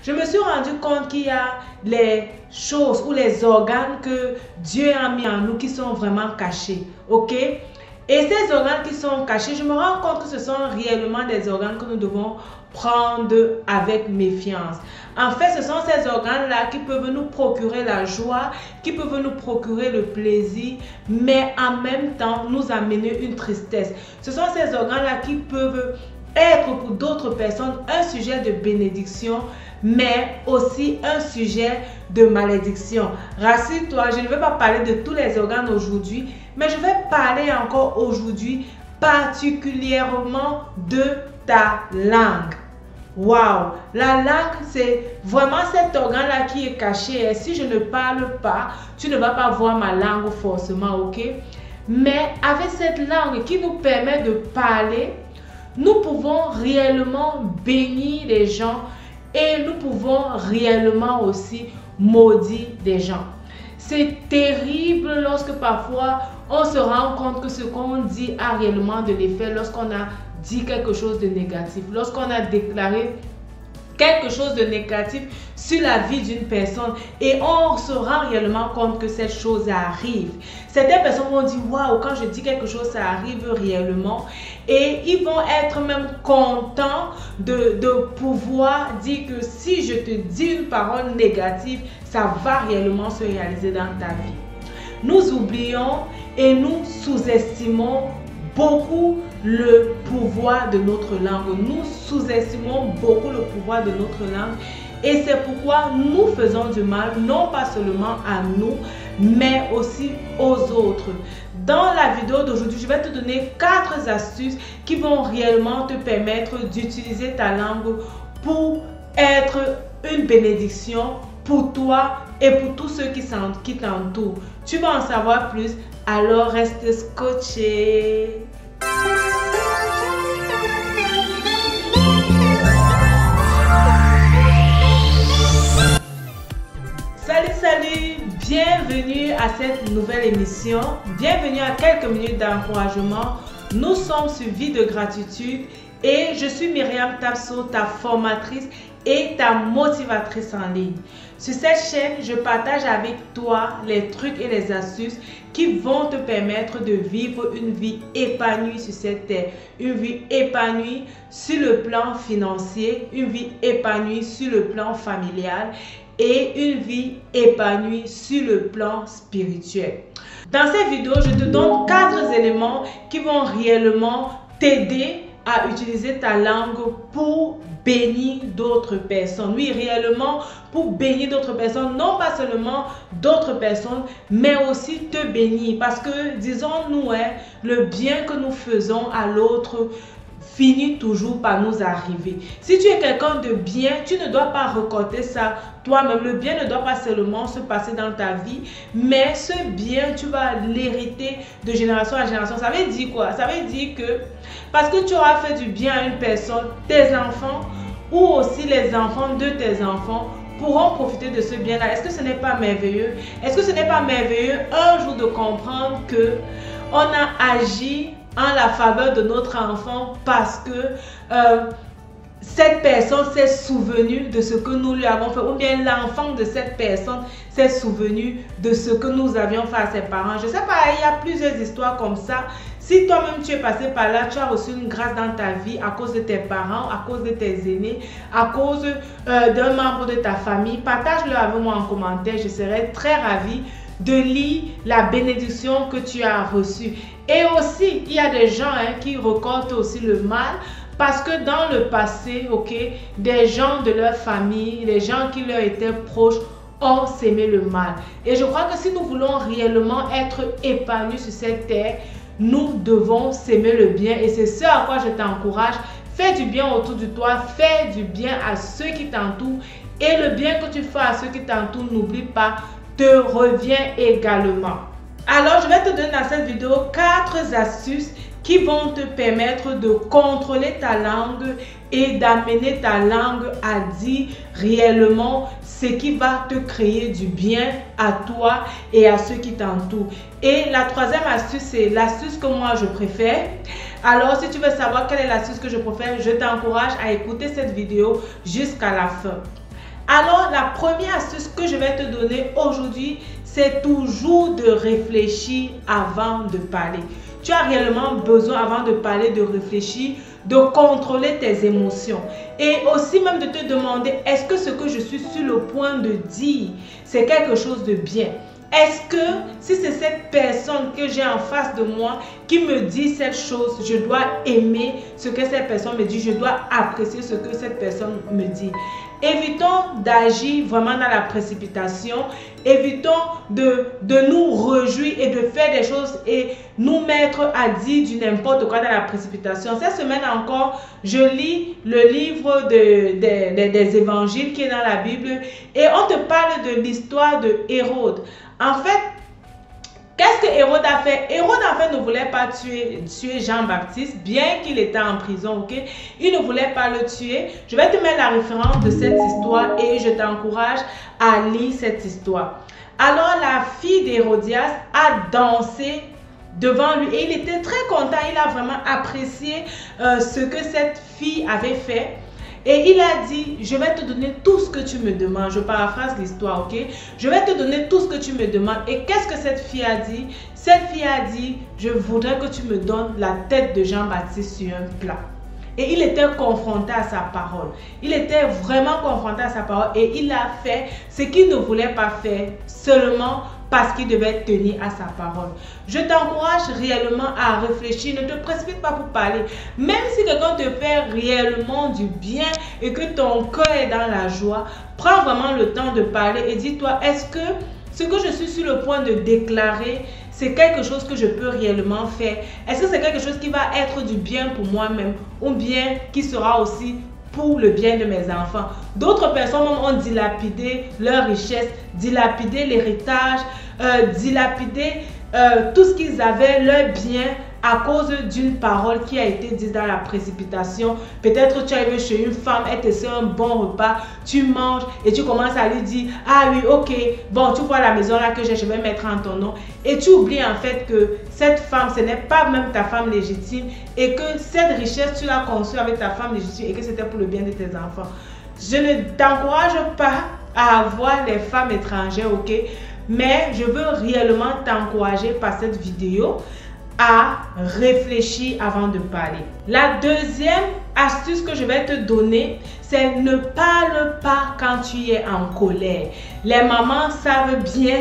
je me suis rendu compte qu'il y a les choses ou les organes que Dieu a mis en nous qui sont vraiment cachés, ok? Et ces organes qui sont cachés, je me rends compte que ce sont réellement des organes que nous devons prendre avec méfiance. En fait, ce sont ces organes-là qui peuvent nous procurer la joie, qui peuvent nous procurer le plaisir, mais en même temps nous amener une tristesse. Ce sont ces organes-là qui peuvent être pour d'autres personnes un sujet de bénédiction, mais aussi un sujet de malédiction. Rassure-toi, je ne vais pas parler de tous les organes aujourd'hui, mais je vais parler encore aujourd'hui particulièrement de ta langue. Waouh! La langue, c'est vraiment cet organe-là qui est caché. Et si je ne parle pas, tu ne vas pas voir ma langue forcément, ok? Mais avec cette langue qui nous permet de parler, nous pouvons réellement bénir les gens et nous pouvons réellement aussi maudire des gens. C'est terrible lorsque parfois on se rend compte que ce qu'on dit a réellement de l'effet lorsqu'on a dit quelque chose de négatif, lorsqu'on a déclaré quelque chose de négatif sur la vie d'une personne et on se rend réellement compte que cette chose arrive. Certaines personnes vont dire waouh, quand je dis quelque chose, ça arrive réellement, et ils vont être même contents de pouvoir dire que si je te dis une parole négative, ça va réellement se réaliser dans ta vie. Nous oublions et nous sous-estimons beaucoup le pouvoir de notre langue. Nous sous-estimons beaucoup le pouvoir de notre langue et c'est pourquoi nous faisons du mal, non pas seulement à nous, mais aussi aux autres. Dans la vidéo d'aujourd'hui, je vais te donner 4 astuces qui vont réellement te permettre d'utiliser ta langue pour être une bénédiction pour toi et pour tous ceux qui t'entourent. Tu vas en savoir plus, alors reste scotché. Salut, bienvenue à cette nouvelle émission, bienvenue à quelques minutes d'encouragement. Nous sommes sur Vie de gratitude et je suis Myriam Tapso, ta formatrice et ta motivatrice en ligne. Sur cette chaîne, je partage avec toi les trucs et les astuces qui vont te permettre de vivre une vie épanouie sur cette terre. Une vie épanouie sur le plan financier, une vie épanouie sur le plan familial et une vie épanouie sur le plan spirituel. Dans cette vidéo, je te donne 4 éléments qui vont réellement t'aider à utiliser ta langue pour bénir d'autres personnes. Oui, réellement pour bénir d'autres personnes, non pas seulement d'autres personnes, mais aussi te bénir. Parce que, disons-nous, le bien que nous faisons à l'autre finit toujours par nous arriver. Si tu es quelqu'un de bien, tu ne dois pas recorder ça toi-même. Le bien ne doit pas seulement se passer dans ta vie, mais ce bien, tu vas l'hériter de génération en génération. Ça veut dire quoi? Ça veut dire que parce que tu auras fait du bien à une personne, tes enfants ou aussi les enfants de tes enfants pourront profiter de ce bien-là. Est-ce que ce n'est pas merveilleux? Est-ce que ce n'est pas merveilleux un jour de comprendre que on a agi en la faveur de notre enfant parce que cette personne s'est souvenue de ce que nous lui avons fait, ou bien l'enfant de cette personne s'est souvenu de ce que nous avions fait à ses parents. Je ne sais pas, il y a plusieurs histoires comme ça. Si toi-même tu es passé par là, tu as reçu une grâce dans ta vie à cause de tes parents, à cause de tes aînés, à cause d'un membre de ta famille, partage-le avec moi en commentaire. Je serai très ravie de lire la bénédiction que tu as reçue. Et aussi, il y a des gens qui récoltent aussi le mal parce que dans le passé, des gens de leur famille, les gens qui leur étaient proches ont sémé le mal. Et je crois que si nous voulons réellement être épanouis sur cette terre, nous devons s'aimer le bien et c'est ce à quoi je t'encourage. Fais du bien autour de toi, fais du bien à ceux qui t'entourent et le bien que tu fais à ceux qui t'entourent, n'oublie pas, te revient également. Alors, je vais te donner dans cette vidéo 4 astuces qui vont te permettre de contrôler ta langue et d'amener ta langue à dire réellement ce qui va te créer du bien à toi et à ceux qui t'entourent. Et la 3e astuce, c'est l'astuce que moi je préfère. Alors, si tu veux savoir quelle est l'astuce que je préfère, je t'encourage à écouter cette vidéo jusqu'à la fin. Alors, la première astuce que je vais te donner aujourd'hui, c'est toujours de réfléchir avant de parler. Tu as réellement besoin, avant de parler, de réfléchir, de contrôler tes émotions. Et aussi même de te demander, est-ce que ce que je suis sur le point de dire, c'est quelque chose de bien? Est-ce que si c'est cette personne que j'ai en face de moi qui me dit cette chose, je dois aimer ce que cette personne me dit, je dois apprécier ce que cette personne me dit? Évitons d'agir vraiment dans la précipitation. Évitons de nous réjouir et de faire des choses et nous mettre à dire du n'importe quoi dans la précipitation. Cette semaine encore, je lis le livre des évangiles qui est dans la Bible et on te parle de l'histoire de Hérode. En fait, qu'est-ce que Hérode a fait? Hérode en fait ne voulait pas tuer Jean-Baptiste, bien qu'il était en prison, ok? Il ne voulait pas le tuer. Je vais te mettre la référence de cette histoire et je t'encourage à lire cette histoire. Alors la fille d'Hérodias a dansé devant lui et il était très content. Il a vraiment apprécié ce que cette fille avait fait. Et il a dit, je vais te donner tout ce que tu me demandes. Je paraphrase l'histoire, ok? Je vais te donner tout ce que tu me demandes. Et qu'est-ce que cette fille a dit? Cette fille a dit, je voudrais que tu me donnes la tête de Jean-Baptiste sur un plat. Et il était confronté à sa parole. Il était vraiment confronté à sa parole. Et il a fait ce qu'il ne voulait pas faire seulement parce qu'il devait tenir à sa parole. Je t'encourage réellement à réfléchir. Ne te précipite pas pour parler. Même si quelqu'un te fait réellement du bien et que ton cœur est dans la joie, prends vraiment le temps de parler et dis-toi, est-ce que ce que je suis sur le point de déclarer, c'est quelque chose que je peux réellement faire? Est-ce que c'est quelque chose qui va être du bien pour moi-même ou bien qui sera aussi pour le bien de mes enfants? D'autres personnes ont dilapidé leur richesse, dilapidé l'héritage, dilapidé tout ce qu'ils avaient, leur bien, à cause d'une parole qui a été dite dans la précipitation. Peut-être tu arrives chez une femme, elle te sert un bon repas, tu manges et tu commences à lui dire, ah oui, ok, bon, tu vois la maison là que j'ai, je vais mettre en ton nom. Et tu oublies en fait que cette femme, ce n'est pas même ta femme légitime et que cette richesse, tu l'as conçue avec ta femme légitime et que c'était pour le bien de tes enfants. Je ne t'encourage pas à avoir les femmes étrangères, ok? Mais je veux réellement t'encourager par cette vidéo à réfléchir avant de parler. La deuxième astuce que je vais te donner, c'est ne parle pas quand tu es en colère. Les mamans savent bien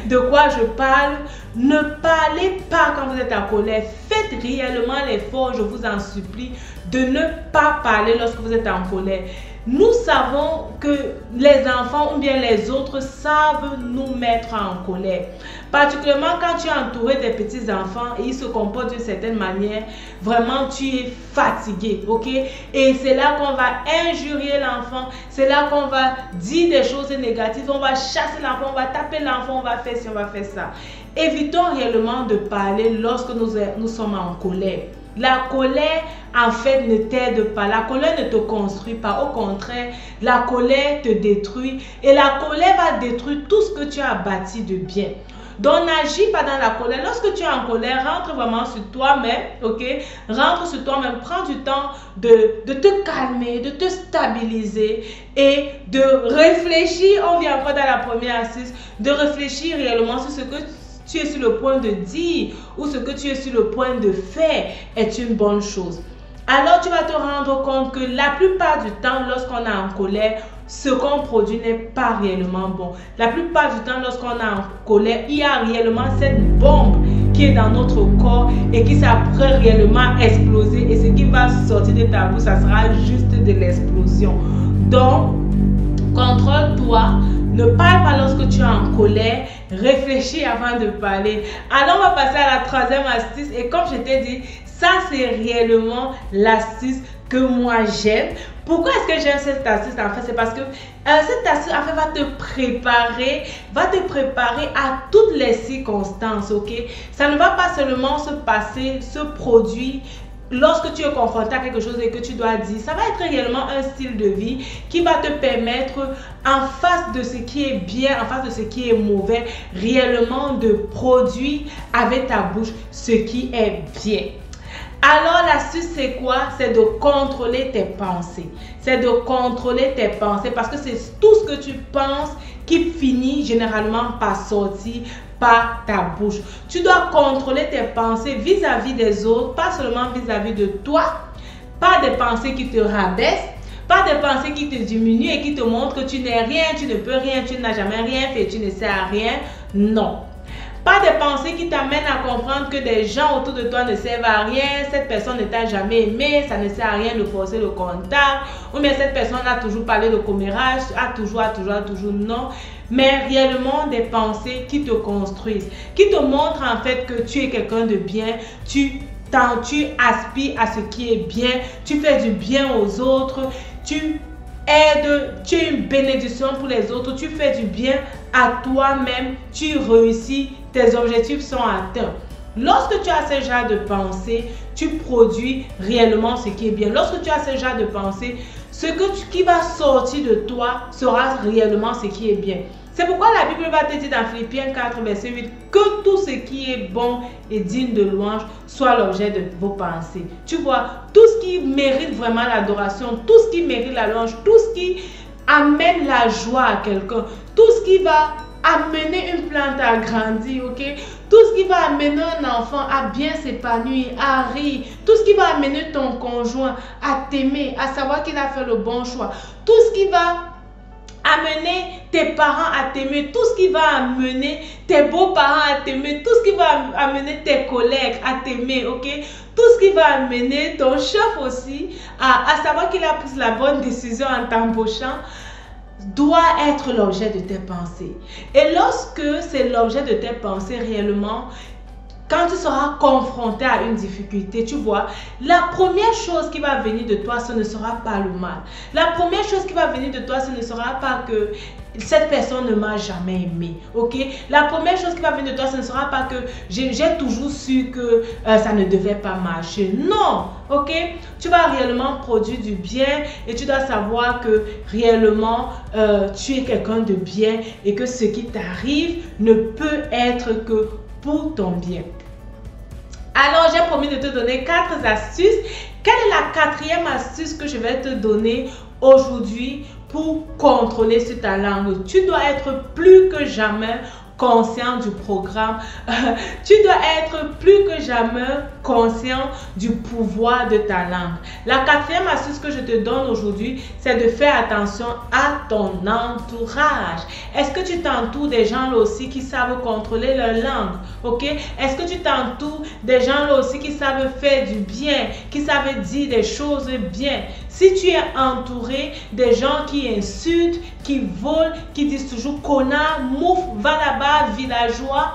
de quoi je parle. Ne parlez pas quand vous êtes en colère. Faites réellement l'effort, je vous en supplie, de ne pas parler lorsque vous êtes en colère. Nous savons que les enfants ou bien les autres savent nous mettre en colère. Particulièrement quand tu es entouré des petits-enfants et ils se comportent d'une certaine manière, vraiment tu es fatigué, ok? Et c'est là qu'on va injurier l'enfant, c'est là qu'on va dire des choses négatives, on va chasser l'enfant, on va taper l'enfant, on va faire ci, on va faire ça. Évitons réellement de parler lorsque nous sommes en colère. La colère, en fait, ne t'aide pas. La colère ne te construit pas. Au contraire, la colère te détruit. Et la colère va détruire tout ce que tu as bâti de bien. Donc, n'agis pas dans la colère. Lorsque tu es en colère, rentre vraiment sur toi-même, ok? Rentre sur toi-même. Prends du temps de te calmer, de te stabiliser et de réfléchir. On vient encore dans la première astuce, de réfléchir réellement sur ce que tu es sur le point de dire ou ce que tu es sur le point de faire est une bonne chose. Alors tu vas te rendre compte que la plupart du temps, lorsqu'on est en colère, ce qu'on produit n'est pas réellement bon. La plupart du temps, lorsqu'on est en colère, il y a réellement cette bombe qui est dans notre corps et qui s'apprête réellement à exploser. Et ce qui va sortir de ta bouche, ça sera juste de l'explosion. Donc, contrôle-toi. Ne parle pas lorsque tu es en colère. Réfléchis avant de parler. Alors, on va passer à la troisième astuce. Et comme je t'ai dit, ça, c'est réellement l'astuce que moi j'aime. Pourquoi est-ce que j'aime cette astuce? En fait, c'est parce que cette astuce en fait, va te préparer à toutes les circonstances, ok? Ça ne va pas seulement se passer, se produire lorsque tu es confronté à quelque chose et que tu dois dire. Ça va être réellement un style de vie qui va te permettre, en face de ce qui est bien, en face de ce qui est mauvais, réellement de produire avec ta bouche ce qui est bien. Alors l'astuce c'est quoi? C'est de contrôler tes pensées. C'est de contrôler tes pensées parce que c'est tout ce que tu penses qui finit généralement par sortir par ta bouche. Tu dois contrôler tes pensées vis-à-vis des autres, pas seulement vis-à-vis de toi, pas des pensées qui te rabaissent, pas des pensées qui te diminuent et qui te montrent que tu n'es rien, tu ne peux rien, tu n'as jamais rien fait, tu ne sais à rien. Non. Pas des pensées qui t'amènent à comprendre que des gens autour de toi ne servent à rien, cette personne ne t'a jamais aimé, ça ne sert à rien de forcer le contact, ou bien cette personne a toujours parlé de commérage, a toujours, non. Mais réellement des pensées qui te construisent, qui te montrent en fait que tu es quelqu'un de bien, tu aspires à ce qui est bien, tu fais du bien aux autres, tu aides, tu es une bénédiction pour les autres, tu fais du bien à toi-même, tu réussis, tes objectifs sont atteints. Lorsque tu as ce genre de pensée, tu produis réellement ce qui est bien. Lorsque tu as ce genre de pensée, qui va sortir de toi sera réellement ce qui est bien. C'est pourquoi la Bible va te dire dans Philippiens 4, verset 8, que tout ce qui est bon et digne de louange soit l'objet de vos pensées. Tu vois, tout ce qui mérite vraiment l'adoration, tout ce qui mérite la louange, tout ce qui amène la joie à quelqu'un, tout ce qui va amener une plante à grandir, ok? Tout ce qui va amener un enfant à bien s'épanouir, à rire, tout ce qui va amener ton conjoint à t'aimer, à savoir qu'il a fait le bon choix, tout ce qui va amener tes parents à t'aimer, tout ce qui va amener tes beaux-parents à t'aimer, tout ce qui va amener tes collègues à t'aimer, ok? Tout ce qui va amener ton chef aussi à savoir qu'il a pris la bonne décision en t'embauchant doit être l'objet de tes pensées. Et lorsque c'est l'objet de tes pensées réellement, quand tu seras confronté à une difficulté, tu vois, la première chose qui va venir de toi, ce ne sera pas le mal. La première chose qui va venir de toi, ce ne sera pas que cette personne ne m'a jamais aimé, ok? La première chose qui va venir de toi, ce ne sera pas que j'ai toujours su que ça ne devait pas marcher. Non, ok? Tu vas réellement produire du bien et tu dois savoir que réellement tu es quelqu'un de bien et que ce qui t'arrive ne peut être que pour ton bien. Alors, j'ai promis de te donner 4 astuces. Quelle est la 4e astuce que je vais te donner aujourd'hui pour contrôler sur ta langue? Tu dois être plus que jamais conscient du programme. Tu dois être plus que jamais conscient du pouvoir de ta langue. La 4e astuce que je te donne aujourd'hui, c'est de faire attention à ton entourage. Est-ce que tu t'entoures des gens là aussi qui savent contrôler leur langue? Ok? Est-ce que tu t'entoures des gens là aussi qui savent faire du bien, qui savent dire des choses bien? Si tu es entouré des gens qui insultent, qui volent, qui disent toujours connard, mouf, va là-bas, villageois,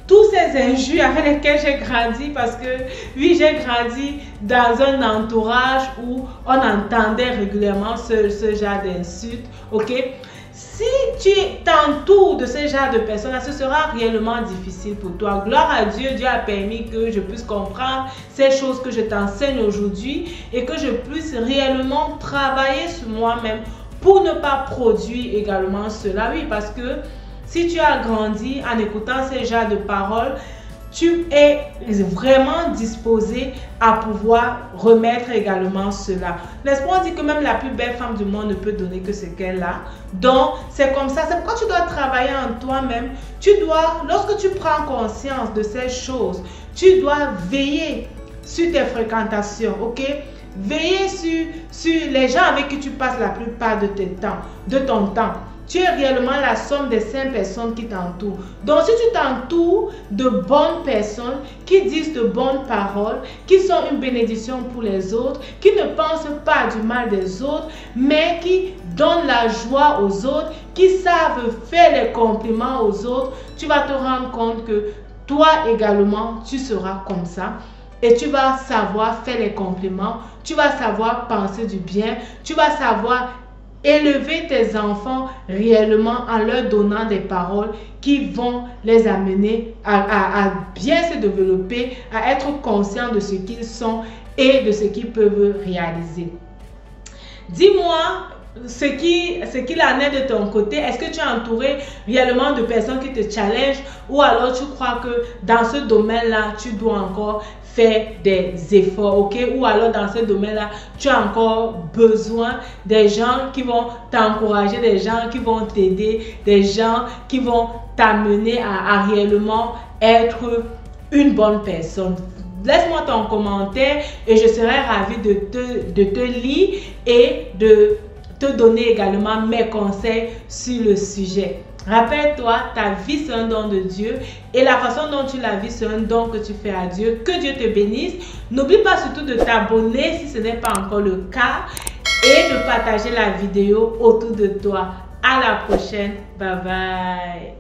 tous ces injures avec lesquels j'ai grandi, parce que oui, j'ai grandi dans un entourage où on entendait régulièrement ce genre d'insultes, ok? Si tu t'entoures de ce genre de personnes, ce sera réellement difficile pour toi. Gloire à Dieu, Dieu a permis que je puisse comprendre ces choses que je t'enseigne aujourd'hui et que je puisse réellement travailler sur moi-même pour ne pas produire également cela. Oui, parce que si tu as grandi en écoutant ce genre de paroles, tu es vraiment disposé à pouvoir remettre également cela. N'est-ce pas, on dit que même la plus belle femme du monde ne peut donner que ce qu'elle a. Donc, c'est comme ça. C'est pourquoi tu dois travailler en toi-même. Tu dois, lorsque tu prends conscience de ces choses, tu dois veiller sur tes fréquentations, ok? Veiller sur les gens avec qui tu passes la plupart de ton temps. Tu es réellement la somme des 5 personnes qui t'entourent. Donc, si tu t'entoures de bonnes personnes qui disent de bonnes paroles, qui sont une bénédiction pour les autres, qui ne pensent pas du mal des autres, mais qui donnent la joie aux autres, qui savent faire les compliments aux autres, tu vas te rendre compte que toi également, tu seras comme ça. Et tu vas savoir faire les compliments, tu vas savoir penser du bien, tu vas savoir élever tes enfants réellement en leur donnant des paroles qui vont les amener à bien se développer, à être conscients de ce qu'ils sont et de ce qu'ils peuvent réaliser. Dis-moi ce qu'il en est de ton côté. Est-ce que tu es entouré réellement de personnes qui te challengent ou alors tu crois que dans ce domaine-là, tu dois encore faire des efforts, ok? Ou alors dans ce domaine-là, tu as encore besoin des gens qui vont t'encourager, des gens qui vont t'aider, des gens qui vont t'amener à réellement être une bonne personne. Laisse-moi ton commentaire et je serai ravie de te lire et de te donner également mes conseils sur le sujet. Rappelle-toi, ta vie c'est un don de Dieu et la façon dont tu la vis c'est un don que tu fais à Dieu. Que Dieu te bénisse. N'oublie pas surtout de t'abonner si ce n'est pas encore le cas et de partager la vidéo autour de toi. À la prochaine. Bye bye.